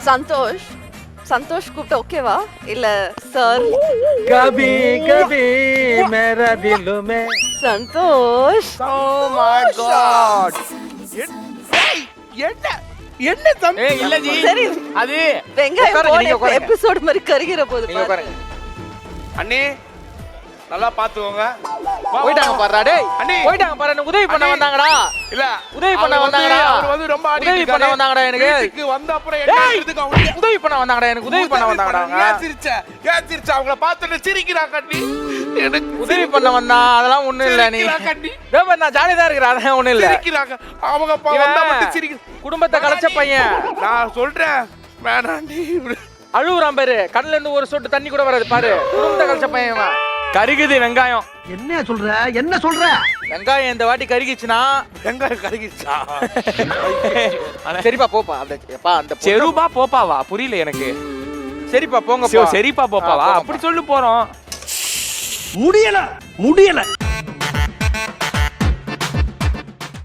சந்தோஷ் சந்தோஷ் கூப்பிட்ட ஓகேவா இல்ல சார்? கபி கபி மேரா தில் மே சந்தோஷ் ஓ மை காட். என்ன என்ன தம்பி? ஏய் இல்ல ஜி, சரி அது வெங்காயம் உட்காருங்க, நீங்க உட்காருங்க. எபிசோட் மாதிரி கருகிற போது நீங்க பாரு. உட்காருங்க. அண்ணே நல்லா பாத்துக்கோங்க. போயிட்டாங்க பாருடா டேய். அண்ணே. போயிட்டாங்க பாரு, எனக்கு உதவி பண்ண அண்ணே. வந்தாங்கடா. இல்ல உதவி பண்ண அவர் வந்தாங்கடா. அவர் வந்து ரொம்ப ஆடிட்டு உதவி பண்ண இருக்காரு. வந்தாங்கடா எனக்கு. வீட்டுக்கு வந்த அப்புறம் என்ன டேய். எடுத்துக்க அவங்களுக்கு? உதவி பண்ண வந்தாங்கடா எனக்கு. உதவி பண்ண வந்தாங்கடா அவங்க. ஏன் சிரிச்ச அவங்கள பார்த்துட்டு சிரிக்கிறாங்க அண்ணி. எனக்கு உதவி பண்ண வந்தா அதெல்லாம் ஒண்ணும் இல்ல நீ. சிரிக்கிறாங்க அண்ணி. டேய் பாரு, நான் ஜாலியா தான் இருக்கிறேன், அதெல்லாம் ஒண்ணும் இல்ல. சிரிக்கிறாங்க அவங்க வந்தா மட்டும் சிரிக்கிறாங்க. குடும்பத்தை கலைச்ச பையன் நான் சொல்றேன் வேணாண்டி. அழுவுறான் பாரு, கண்ணுல இருந்து ஒரு சொட்டு தண்ணி கூட வராது பாரு. குடும்பத்தை கலைச்ச பையன் இவன். கருகுது வெங்காயம். என்ன சொல்ற என்ன சொல்ற? வெங்காயம் இந்த வாட்டி கருகிச்சுனா வெங்காயம் கருகிச்சா? சரிப்பா போப்பா. அந்த செருபா போப்பாவா? புரியல எனக்கு. சரிப்பா போங்க. சரிப்பா போப்பாவா? அப்படி சொல்லு போறோம். முடியல